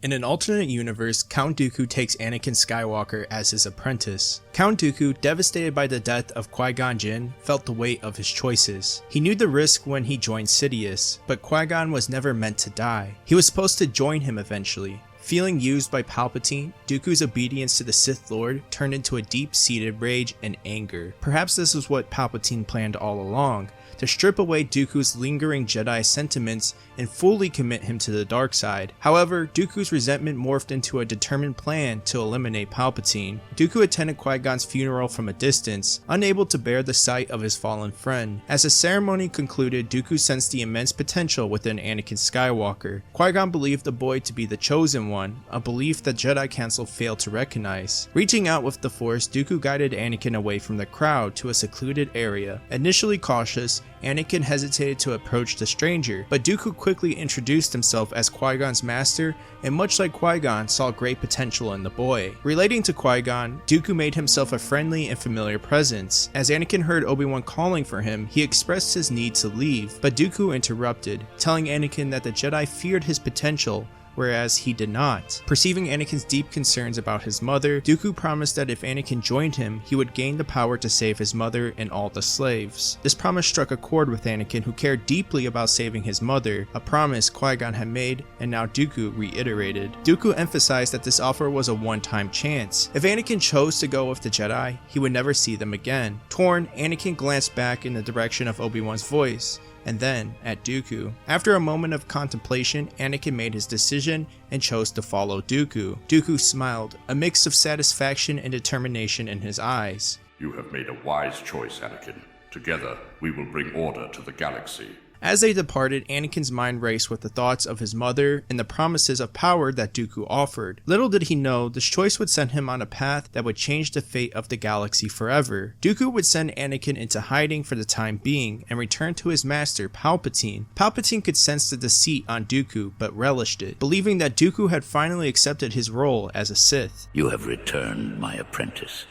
In an alternate universe, Count Dooku takes Anakin Skywalker as his apprentice. Count Dooku, devastated by the death of Qui-Gon Jinn, felt the weight of his choices. He knew the risk when he joined Sidious, but Qui-Gon was never meant to die. He was supposed to join him eventually. Feeling used by Palpatine, Dooku's obedience to the Sith Lord turned into a deep-seated rage and anger. Perhaps this was what Palpatine planned all along, to strip away Dooku's lingering Jedi sentiments and fully commit him to the dark side. However, Dooku's resentment morphed into a determined plan to eliminate Palpatine. Dooku attended Qui-Gon's funeral from a distance, unable to bear the sight of his fallen friend. As the ceremony concluded, Dooku sensed the immense potential within Anakin Skywalker. Qui-Gon believed the boy to be the chosen one, a belief that Jedi Council failed to recognize. Reaching out with the Force, Dooku guided Anakin away from the crowd to a secluded area. Initially cautious, Anakin hesitated to approach the stranger, but Dooku quickly introduced himself as Qui-Gon's master, and much like Qui-Gon, saw great potential in the boy. Relating to Qui-Gon, Dooku made himself a friendly and familiar presence. As Anakin heard Obi-Wan calling for him, he expressed his need to leave, but Dooku interrupted, telling Anakin that the Jedi feared his potential, whereas he did not. Perceiving Anakin's deep concerns about his mother, Dooku promised that if Anakin joined him, he would gain the power to save his mother and all the slaves. This promise struck a chord with Anakin, who cared deeply about saving his mother, a promise Qui-Gon had made and now Dooku reiterated. Dooku emphasized that this offer was a one-time chance. If Anakin chose to go with the Jedi, he would never see them again. Torn, Anakin glanced back in the direction of Obi-Wan's voice, and then at Dooku. After a moment of contemplation, Anakin made his decision and chose to follow Dooku. Dooku smiled, a mix of satisfaction and determination in his eyes. You have made a wise choice, Anakin. Together, we will bring order to the galaxy. As they departed, Anakin's mind raced with the thoughts of his mother and the promises of power that Dooku offered. Little did he know, this choice would send him on a path that would change the fate of the galaxy forever. Dooku would send Anakin into hiding for the time being and return to his master, Palpatine. Palpatine could sense the deceit on Dooku, but relished it, believing that Dooku had finally accepted his role as a Sith. You have returned, my apprentice.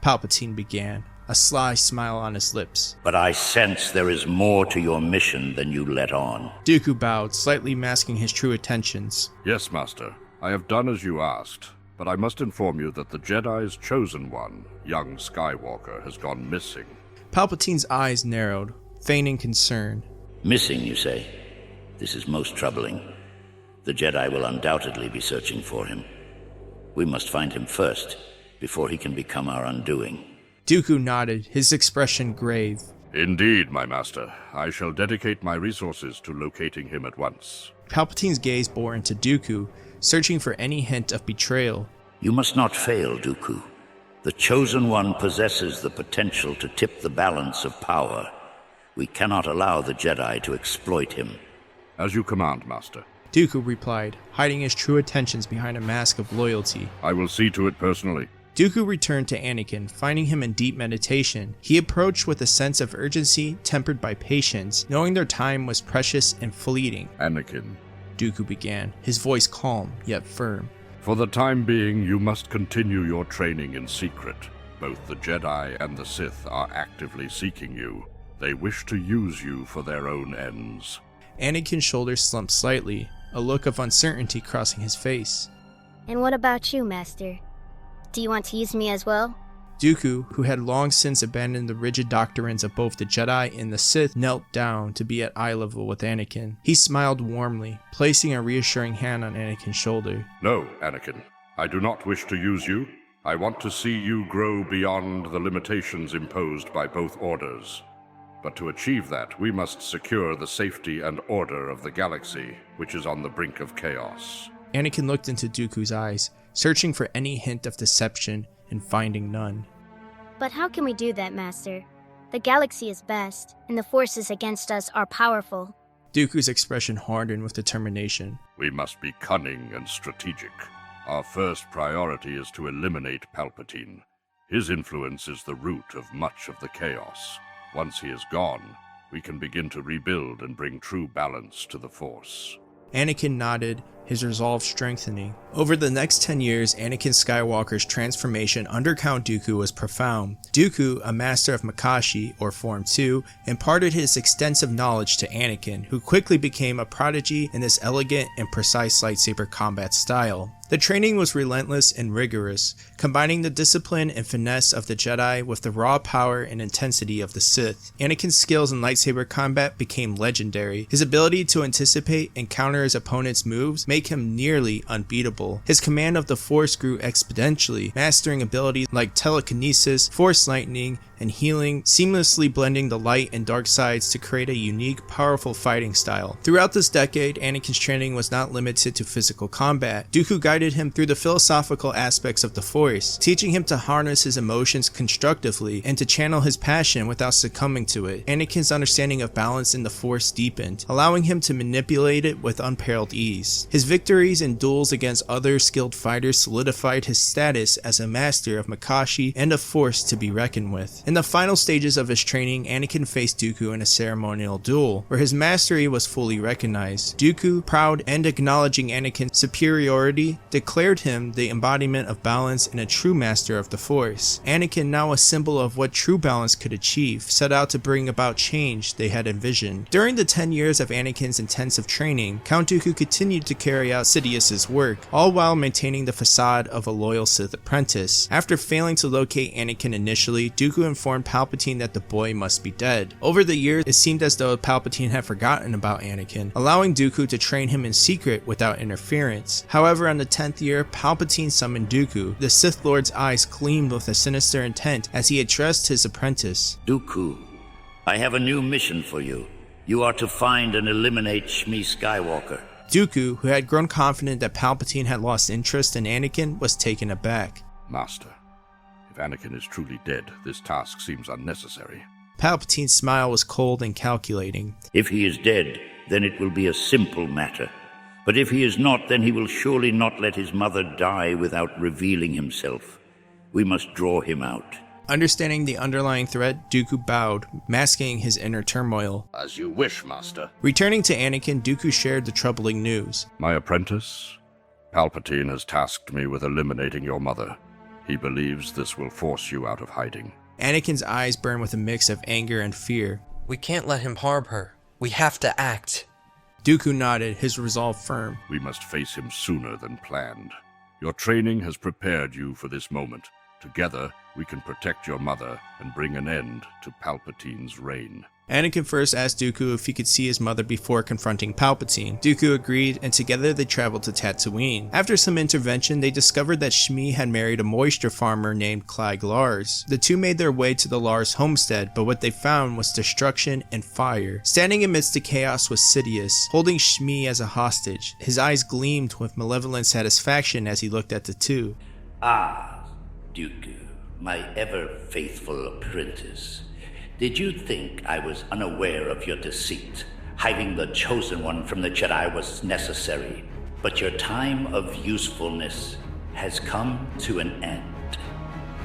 Palpatine began, a sly smile on his lips. But I sense there is more to your mission than you let on. Dooku bowed, slightly masking his true intentions. Yes, Master. I have done as you asked, but I must inform you that the Jedi's chosen one, young Skywalker, has gone missing. Palpatine's eyes narrowed, feigning concern. Missing, you say? This is most troubling. The Jedi will undoubtedly be searching for him. We must find him first, before he can become our undoing. Dooku nodded, his expression grave. Indeed, my master. I shall dedicate my resources to locating him at once. Palpatine's gaze bore into Dooku, searching for any hint of betrayal. You must not fail, Dooku. The Chosen One possesses the potential to tip the balance of power. We cannot allow the Jedi to exploit him. As you command, Master. Dooku replied, hiding his true intentions behind a mask of loyalty. I will see to it personally. Dooku returned to Anakin, finding him in deep meditation. He approached with a sense of urgency tempered by patience, knowing their time was precious and fleeting. Anakin, Dooku began, his voice calm yet firm. For the time being, you must continue your training in secret. Both the Jedi and the Sith are actively seeking you. They wish to use you for their own ends. Anakin's shoulders slumped slightly, a look of uncertainty crossing his face. And what about you, Master? Do you want to use me as well? Dooku, who had long since abandoned the rigid doctrines of both the Jedi and the Sith, knelt down to be at eye level with Anakin. He smiled warmly, placing a reassuring hand on Anakin's shoulder. No, Anakin. I do not wish to use you. I want to see you grow beyond the limitations imposed by both orders. But to achieve that, we must secure the safety and order of the galaxy, which is on the brink of chaos. Anakin looked into Dooku's eyes, searching for any hint of deception and finding none. But how can we do that, Master? The galaxy is best, and the forces against us are powerful. Dooku's expression hardened with determination. We must be cunning and strategic. Our first priority is to eliminate Palpatine. His influence is the root of much of the chaos. Once he is gone, we can begin to rebuild and bring true balance to the Force. Anakin nodded, his resolve strengthening. Over the next 10 years, Anakin Skywalker's transformation under Count Dooku was profound. Dooku, a master of Makashi, or Form 2, imparted his extensive knowledge to Anakin, who quickly became a prodigy in this elegant and precise lightsaber combat style. The training was relentless and rigorous, combining the discipline and finesse of the Jedi with the raw power and intensity of the Sith. Anakin's skills in lightsaber combat became legendary. His ability to anticipate and counter his opponent's moves made him nearly unbeatable. His command of the Force grew exponentially, mastering abilities like telekinesis, Force lightning, and healing, seamlessly blending the light and dark sides to create a unique, powerful fighting style. Throughout this decade, Anakin's training was not limited to physical combat. Dooku guided him through the philosophical aspects of the Force, teaching him to harness his emotions constructively and to channel his passion without succumbing to it. Anakin's understanding of balance in the Force deepened, allowing him to manipulate it with unparalleled ease. His victories in duels against other skilled fighters solidified his status as a master of Makashi and a force to be reckoned with. In the final stages of his training, Anakin faced Dooku in a ceremonial duel, where his mastery was fully recognized. Dooku, proud and acknowledging Anakin's superiority, declared him the embodiment of balance and a true master of the Force. Anakin, now a symbol of what true balance could achieve, set out to bring about change they had envisioned. During the 10 years of Anakin's intensive training, Count Dooku continued to carry out Sidious's work, all while maintaining the facade of a loyal Sith apprentice. After failing to locate Anakin initially, Dooku informed Palpatine that the boy must be dead. Over the years, it seemed as though Palpatine had forgotten about Anakin, allowing Dooku to train him in secret without interference. However, on the 10th year, Palpatine summoned Dooku. The Sith Lord's eyes gleamed with a sinister intent as he addressed his apprentice. Dooku, I have a new mission for you. You are to find and eliminate Shmi Skywalker. Dooku, who had grown confident that Palpatine had lost interest in Anakin, was taken aback. Master, if Anakin is truly dead, this task seems unnecessary. Palpatine's smile was cold and calculating. If he is dead, then it will be a simple matter. But if he is not, then he will surely not let his mother die without revealing himself. We must draw him out. Understanding the underlying threat, Dooku bowed, masking his inner turmoil. As you wish, Master. Returning to Anakin, Dooku shared the troubling news. My apprentice, Palpatine has tasked me with eliminating your mother. He believes this will force you out of hiding. Anakin's eyes burned with a mix of anger and fear. We can't let him harm her. We have to act. Dooku nodded, his resolve firm. We must face him sooner than planned. Your training has prepared you for this moment. Together, we can protect your mother and bring an end to Palpatine's reign. Anakin first asked Dooku if he could see his mother before confronting Palpatine. Dooku agreed, and together they traveled to Tatooine. After some intervention, they discovered that Shmi had married a moisture farmer named Clyde Lars. The two made their way to the Lars homestead, but what they found was destruction and fire. Standing amidst the chaos was Sidious, holding Shmi as a hostage. His eyes gleamed with malevolent satisfaction as he looked at the two. Ah, Dooku, my ever-faithful apprentice. Did you think I was unaware of your deceit? Hiding the Chosen One from the Jedi was necessary, but your time of usefulness has come to an end.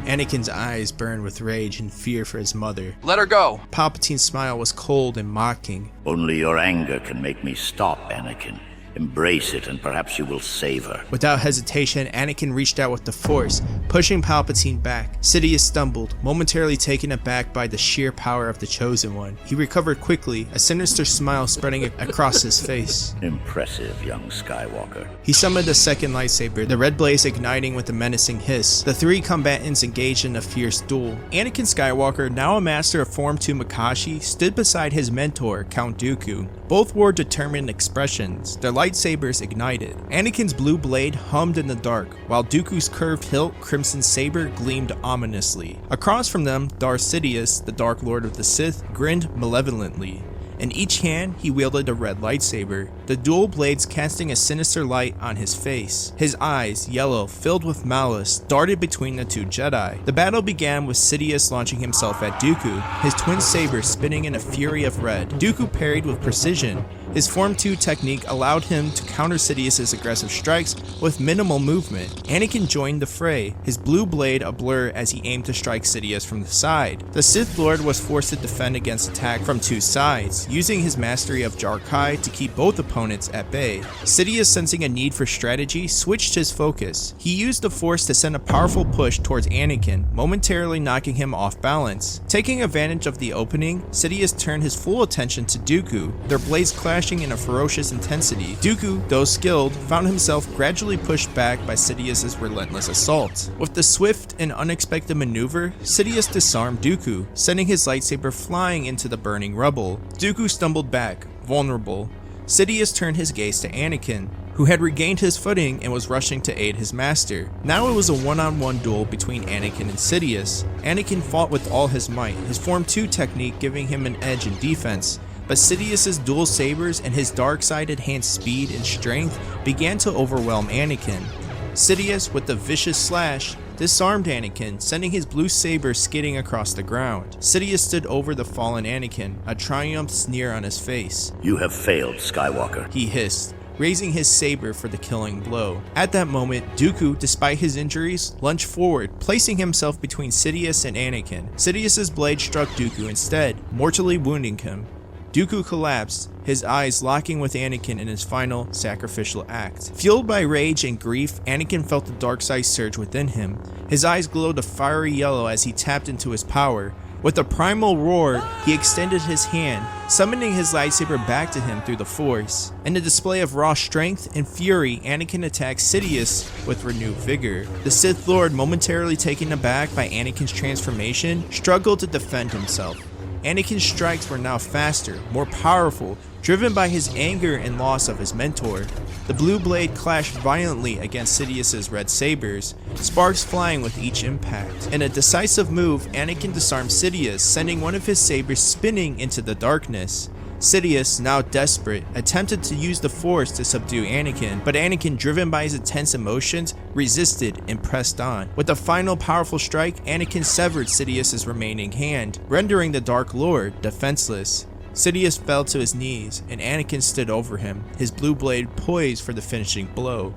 Anakin's eyes burned with rage and fear for his mother. Let her go. Palpatine's smile was cold and mocking. Only your anger can make me stop, Anakin. Embrace it, and perhaps you will save her. Without hesitation, Anakin reached out with the Force, pushing Palpatine back. Sidious stumbled, momentarily taken aback by the sheer power of the Chosen One. He recovered quickly, a sinister smile spreading across his face. Impressive, young Skywalker. He summoned a second lightsaber, the red blaze igniting with a menacing hiss. The three combatants engaged in a fierce duel. Anakin Skywalker, now a master of Form 2 Makashi, stood beside his mentor, Count Dooku. Both wore determined expressions. Their lightsabers ignited. Anakin's blue blade hummed in the dark, while Dooku's curved hilt crimson saber gleamed ominously. Across from them, Darth Sidious, the Dark Lord of the Sith, grinned malevolently. In each hand, he wielded a red lightsaber, the dual blades casting a sinister light on his face. His eyes, yellow, filled with malice, darted between the two Jedi. The battle began with Sidious launching himself at Dooku, his twin sabers spinning in a fury of red. Dooku parried with precision, His Form 2 technique allowed him to counter Sidious's aggressive strikes with minimal movement. Anakin joined the fray, his blue blade a blur as he aimed to strike Sidious from the side. The Sith Lord was forced to defend against attack from two sides, using his mastery of Jar-Kai to keep both opponents at bay. Sidious, sensing a need for strategy, switched his focus. He used the Force to send a powerful push towards Anakin, momentarily knocking him off balance. Taking advantage of the opening, Sidious turned his full attention to Dooku, their blades clashing in a ferocious intensity. Dooku, though skilled, found himself gradually pushed back by Sidious's relentless assault. With the swift and unexpected maneuver, Sidious disarmed Dooku, sending his lightsaber flying into the burning rubble. Dooku stumbled back, vulnerable. Sidious turned his gaze to Anakin, who had regained his footing and was rushing to aid his master. Now it was a one-on-one duel between Anakin and Sidious. Anakin fought with all his might, his Form 2 technique giving him an edge in defense, but Sidious's dual sabers and his dark-sided hand's speed and strength began to overwhelm Anakin. Sidious, with a vicious slash, disarmed Anakin, sending his blue saber skidding across the ground. Sidious stood over the fallen Anakin, a triumph sneer on his face. You have failed, Skywalker. He hissed, raising his saber for the killing blow. At that moment, Dooku, despite his injuries, lunged forward, placing himself between Sidious and Anakin. Sidious's blade struck Dooku instead, mortally wounding him. Dooku collapsed, his eyes locking with Anakin in his final sacrificial act. Fueled by rage and grief, Anakin felt the dark side surge within him. His eyes glowed a fiery yellow as he tapped into his power. With a primal roar, he extended his hand, summoning his lightsaber back to him through the Force. In a display of raw strength and fury, Anakin attacked Sidious with renewed vigor. The Sith Lord, momentarily taken aback by Anakin's transformation, struggled to defend himself. Anakin's strikes were now faster, more powerful, driven by his anger and loss of his mentor. The blue blade clashed violently against Sidious's red sabers, sparks flying with each impact. In a decisive move, Anakin disarmed Sidious, sending one of his sabers spinning into the darkness. Sidious, now desperate, attempted to use the Force to subdue Anakin, but Anakin, driven by his intense emotions, resisted and pressed on. With a final powerful strike, Anakin severed Sidious's remaining hand, rendering the Dark Lord defenseless. Sidious fell to his knees, and Anakin stood over him, his blue blade poised for the finishing blow.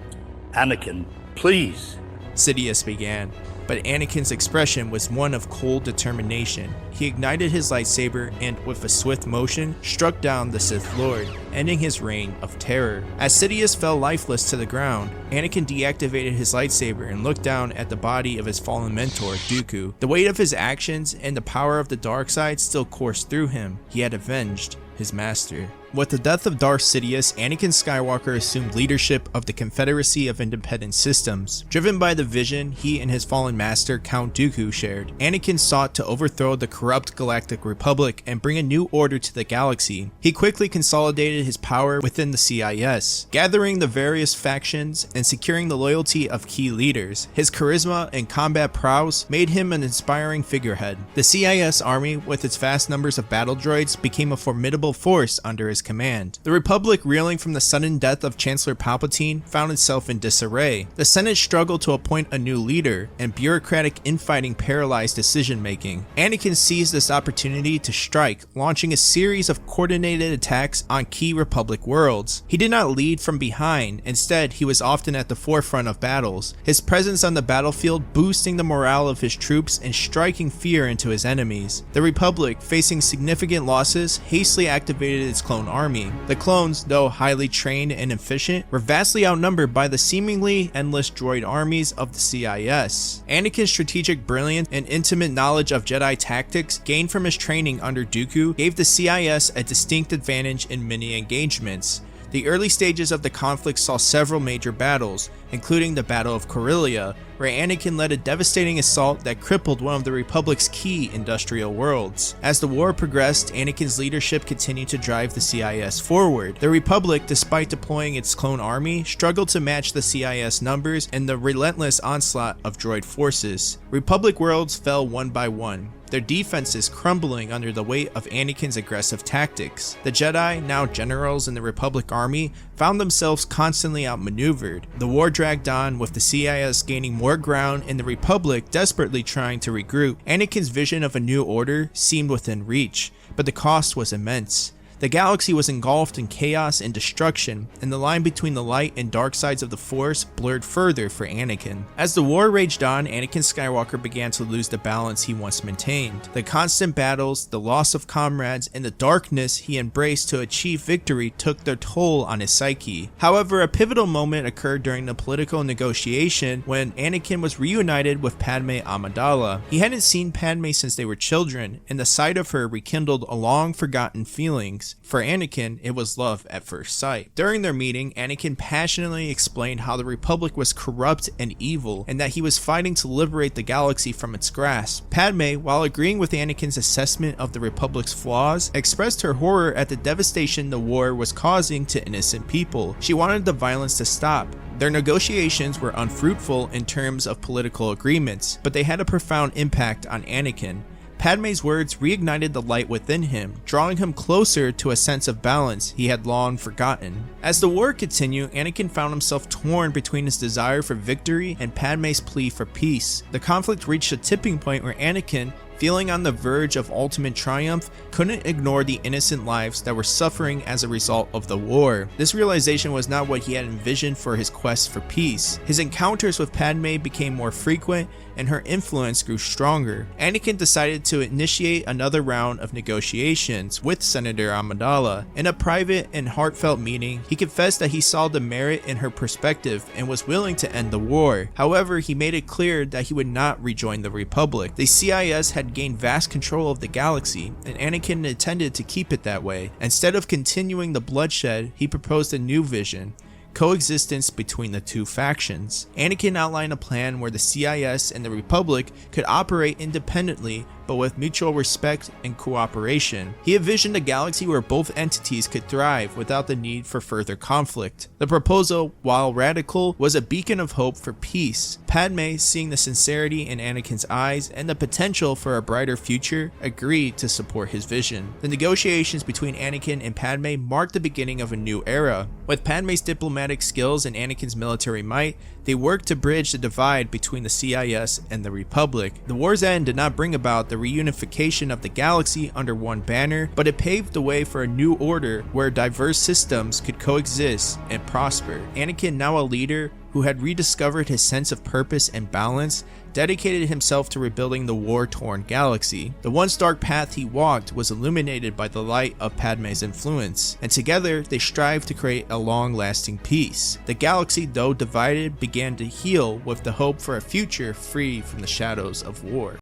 Anakin, please. Sidious began, but Anakin's expression was one of cold determination. He ignited his lightsaber and, with a swift motion, struck down the Sith Lord, ending his reign of terror. As Sidious fell lifeless to the ground, Anakin deactivated his lightsaber and looked down at the body of his fallen mentor, Dooku. The weight of his actions and the power of the dark side still coursed through him. He had avenged his master. With the death of Darth Sidious, Anakin Skywalker assumed leadership of the Confederacy of Independent Systems. Driven by the vision he and his fallen master, Count Dooku, shared, Anakin sought to overthrow the corrupt Galactic Republic and bring a new order to the galaxy. He quickly consolidated his power within the CIS, gathering the various factions and securing the loyalty of key leaders. His charisma and combat prowess made him an inspiring figurehead. The CIS army, with its vast numbers of battle droids, became a formidable force under his command. The Republic, reeling from the sudden death of Chancellor Palpatine, found itself in disarray. The Senate struggled to appoint a new leader, and bureaucratic infighting paralyzed decision-making. Anakin seized this opportunity to strike, launching a series of coordinated attacks on key Republic worlds. He did not lead from behind, instead he was often at the forefront of battles, his presence on the battlefield boosting the morale of his troops and striking fear into his enemies. The Republic, facing significant losses, hastily activated its clone army. The clones, though highly trained and efficient, were vastly outnumbered by the seemingly endless droid armies of the CIS. Anakin's strategic brilliance and intimate knowledge of Jedi tactics gained from his training under Dooku gave the CIS a distinct advantage in many engagements. The early stages of the conflict saw several major battles, including the Battle of Corellia, where Anakin led a devastating assault that crippled one of the Republic's key industrial worlds. As the war progressed, Anakin's leadership continued to drive the CIS forward. The Republic, despite deploying its clone army, struggled to match the CIS numbers and the relentless onslaught of droid forces. Republic worlds fell one by one, their defenses crumbling under the weight of Anakin's aggressive tactics. The Jedi, now generals in the Republic army, found themselves constantly outmaneuvered. The war dragged on, with the CIS gaining more ground and the Republic desperately trying to regroup. Anakin's vision of a new order seemed within reach, but the cost was immense. The galaxy was engulfed in chaos and destruction, and the line between the light and dark sides of the Force blurred further for Anakin. As the war raged on, Anakin Skywalker began to lose the balance he once maintained. The constant battles, the loss of comrades, and the darkness he embraced to achieve victory took their toll on his psyche. However, a pivotal moment occurred during the political negotiation when Anakin was reunited with Padmé Amidala. He hadn't seen Padmé since they were children, and the sight of her rekindled a long-forgotten feelings. For Anakin, it was love at first sight. During their meeting, Anakin passionately explained how the Republic was corrupt and evil, and that he was fighting to liberate the galaxy from its grasp. Padmé, while agreeing with Anakin's assessment of the Republic's flaws, expressed her horror at the devastation the war was causing to innocent people. She wanted the violence to stop. Their negotiations were unfruitful in terms of political agreements, but they had a profound impact on Anakin. Padmé's words reignited the light within him, drawing him closer to a sense of balance he had long forgotten. As the war continued, Anakin found himself torn between his desire for victory and Padmé's plea for peace. The conflict reached a tipping point where Anakin, feeling on the verge of ultimate triumph, couldn't ignore the innocent lives that were suffering as a result of the war. This realization was not what he had envisioned for his quest for peace. His encounters with Padmé became more frequent, and her influence grew stronger. Anakin decided to initiate another round of negotiations with Senator Amidala. In a private and heartfelt meeting, he confessed that he saw the merit in her perspective and was willing to end the war. However, he made it clear that he would not rejoin the Republic. The CIS had gained vast control of the galaxy, and Anakin intended to keep it that way. Instead of continuing the bloodshed, he proposed a new vision: coexistence between the two factions. Anakin outlined a plan where the CIS and the Republic could operate independently, but with mutual respect and cooperation. He envisioned a galaxy where both entities could thrive without the need for further conflict. The proposal, while radical, was a beacon of hope for peace. Padmé, seeing the sincerity in Anakin's eyes and the potential for a brighter future, agreed to support his vision. The negotiations between Anakin and Padmé marked the beginning of a new era. With Padmé's diplomatic skills and Anakin's military might, they worked to bridge the divide between the CIS and the Republic. The war's end did not bring about the reunification of the galaxy under one banner, but it paved the way for a new order where diverse systems could coexist and prosper. Anakin, now a leader who had rediscovered his sense of purpose and balance, dedicated himself to rebuilding the war-torn galaxy. The once dark path he walked was illuminated by the light of Padmé's influence, and together they strived to create a long-lasting peace. The galaxy, though divided, began to heal with the hope for a future free from the shadows of war.